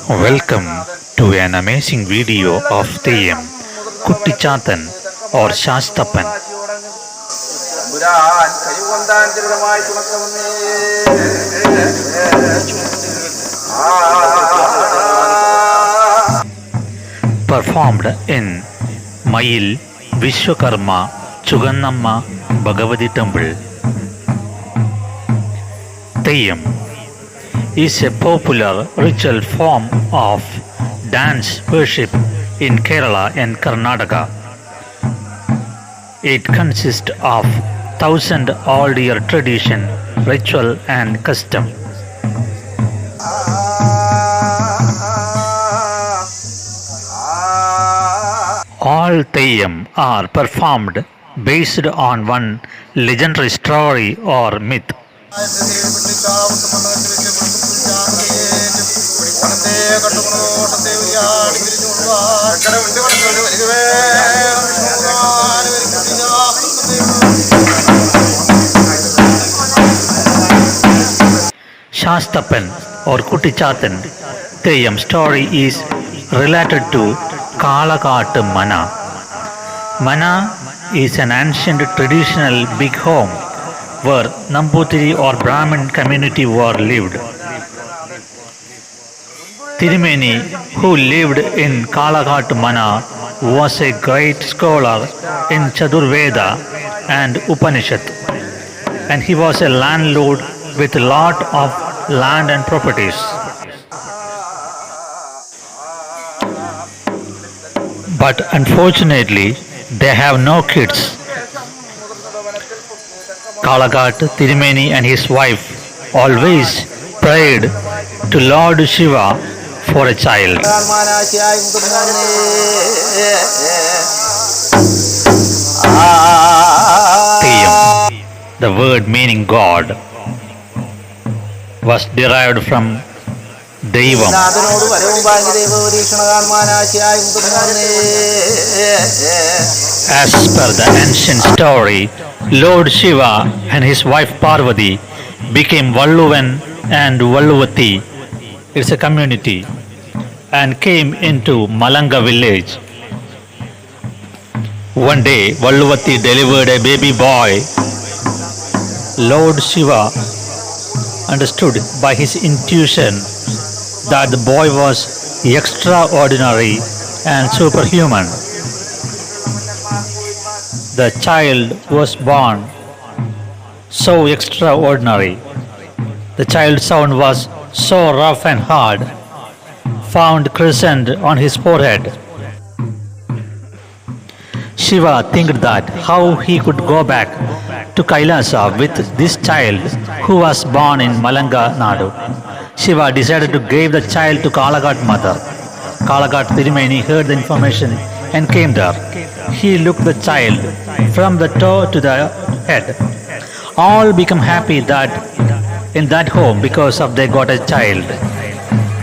Welcome to an amazing video of theyyam, Kuttichathan or Sasthappan. Performed in Mayyil, Viswakarmma, chukannamma Bhagavati temple. Theyyam is a popular ritual form of dance worship in Kerala and Karnataka. It consists of 1,000-odd-year tradition, ritual and custom. All theyyam are performed based on one legendary story or myth. Sasthappan or Kuttichathan Theyyam story is related to Kuttichathan Mana. Mana is an ancient traditional big home where Nambutiri or Brahmin community were lived. Theyyame, who lived in Kuttichathan Mana, was a great scholar in Chadurveda and Upanishad, and he was a landlord with a lot of land and properties. But unfortunately, they have no kids. Kuttichathan Theyyam and his wife always prayed to Lord Shiva for a child. Theyyam, the word meaning God, was derived from Daivam. As per the ancient story, Lord Shiva and his wife Parvati became Valluvan and Valluvati, it's a community, and came into Malanga village. One day, Valluvati delivered a baby boy. Lord Shiva understood by his intuition that the boy was extraordinary and superhuman. The child was born so extraordinary. The child's sound was so rough and hard, found crescent on his forehead. Shiva think that how he could go back to Kailasa with this child who was born in Malanga Nadu. Shiva decided to give the child to Kuttichathan mother. Kuttichathan Theyyam heard the information and came there. He looked the child from the toe to the head. All become happy that in that home because of they got a child.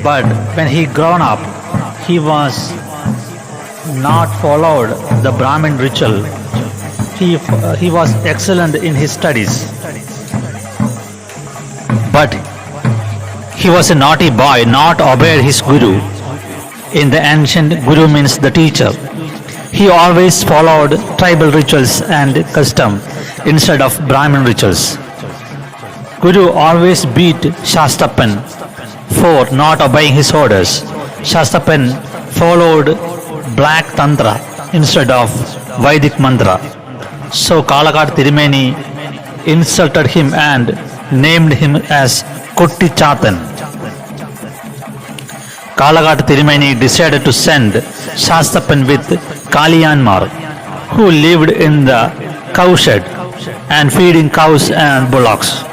But when he grown up, he was not followed the Brahmin ritual. He was excellent in his studies. But he was a naughty boy, not obeyed his guru. In the ancient, guru means the teacher. He always followed tribal rituals and custom instead of Brahmin rituals. Guru always beat Sasthappan for not obeying his orders. Sasthappan followed black tantra instead of Vedic mantra. So Kuttichathan Theyyam insulted him and named him as Kuttichathan. Kuttichathan Theyyam decided to send Sasthappan with Kalyanmar, who lived in the cow shed and feeding cows and bullocks.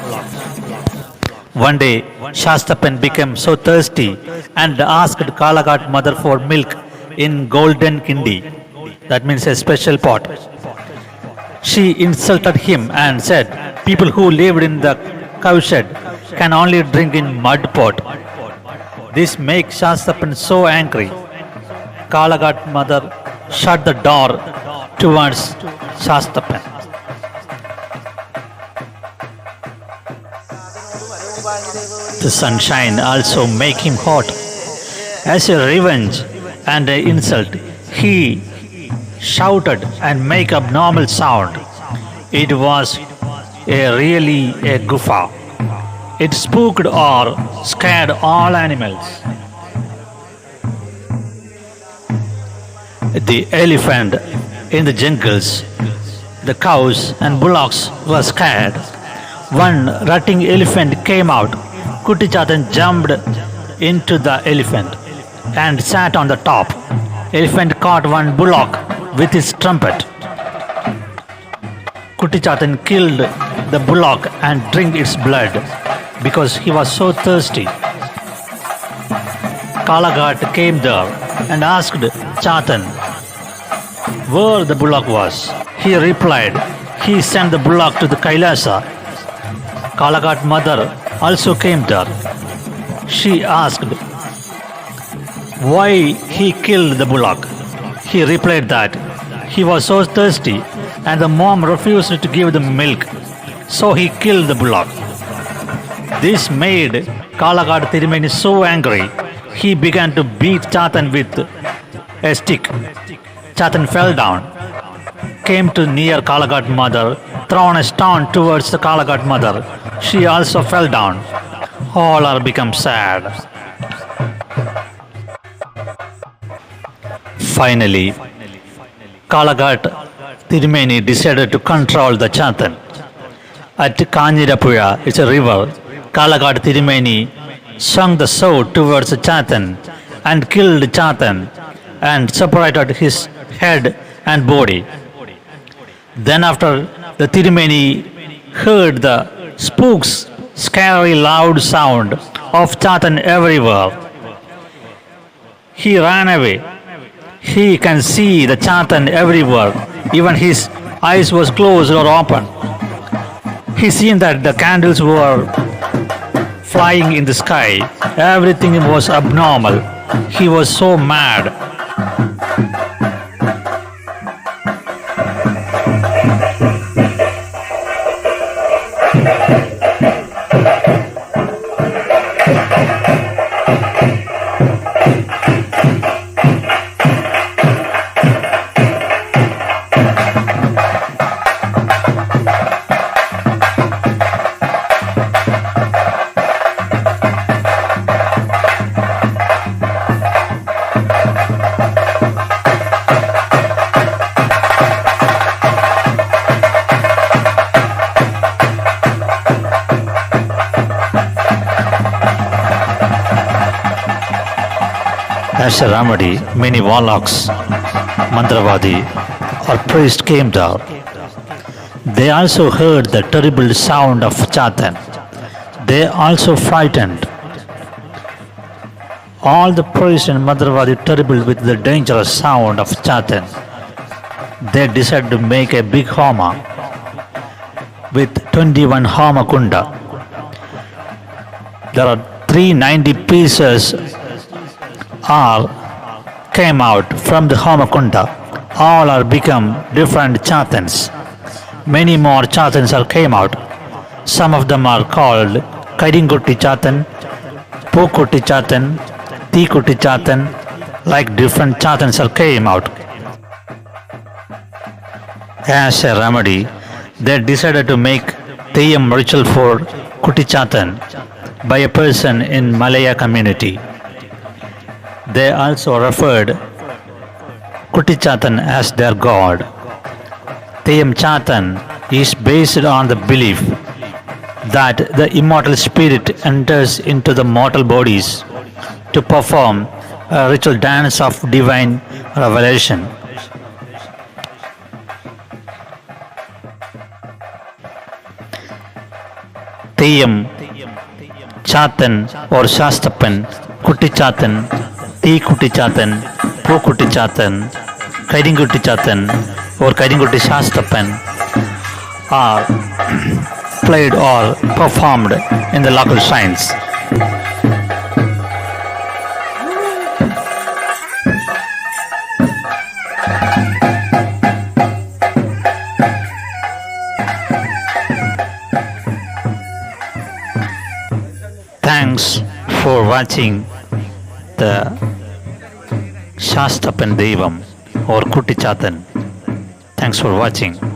One day, Sasthappan became so thirsty and asked Kuttichathan mother for milk in golden kindi, that means a special pot. She insulted him and said, people who lived in the cowshed can only drink in mud pot. This makes Sasthappan so angry. Kuttichathan mother shut the door towards Sasthappan. The sunshine also make him hot. As a revenge and an insult, he shouted and make abnormal sound. It was really a guffaw. It spooked or scared all animals. The elephant in the jungles, the cows and bullocks were scared. One rutting elephant came out. Kuttichathan jumped into the elephant and sat on the top. Elephant caught one bullock with his trumpet. Kuttichathan killed the bullock and drank its blood because he was so thirsty. Kalaghat came there and asked Chathan where the bullock was. He replied, he sent the bullock to the Kailasa. Kalaghat's mother also came there. She asked why he killed the bullock. He replied that he was so thirsty and the mom refused to give the milk, so he killed the bullock. This made Kuttichathan Theyyam so angry, he began to beat Chathan with a stick. Chathan fell down, came to near Kalaghat's mother, thrown a stone towards the Kalaghat's mother. She also fell down. All are become sad. Finally, Kalaghathan Theyyam decided to control the Chathan. At Kanjirapuya, it's a river, Kalaghathan Theyyam swung the sword towards Chathan and killed Chathan and separated his head and body. Then after the Theyyam heard the spook's scary loud sound of Chathan everywhere, he ran away. He can see the Chathan everywhere, even his eyes was closed or open. He seen that the candles were flying in the sky. Everything was abnormal. He was so mad. As a remedy, many warlocks, mantravadi or priests came there. They also heard the terrible sound of Chathan. They also frightened. All the priests and mantravadi terrible with the dangerous sound of Chathan. They decided to make a big homa with 21 homa kunda. There are 390 pieces came out from the Homakunda. All are become different Chathans. Many more Chathans came out. Some of them are called Kuttichathan, Kuttichathan, Kuttichathan, like different Chathans came out. As a remedy, they decided to make theyyam ritual for Kuttichathan by a person in Malaya community. They also referred Kuttichathan as their god. Theyyam Chathan is based on the belief that the immortal spirit enters into the mortal bodies to perform a ritual dance of divine revelation. Theyyam, Chathan or Sasthappan, Kuttichathan, Kuttichathan, Kuttichathan, Kuttichathan or Sasthappan are played or performed in the local shrines. Thanks for watching the Sasthappan Daivam or Kuttichathan. Thanks for watching.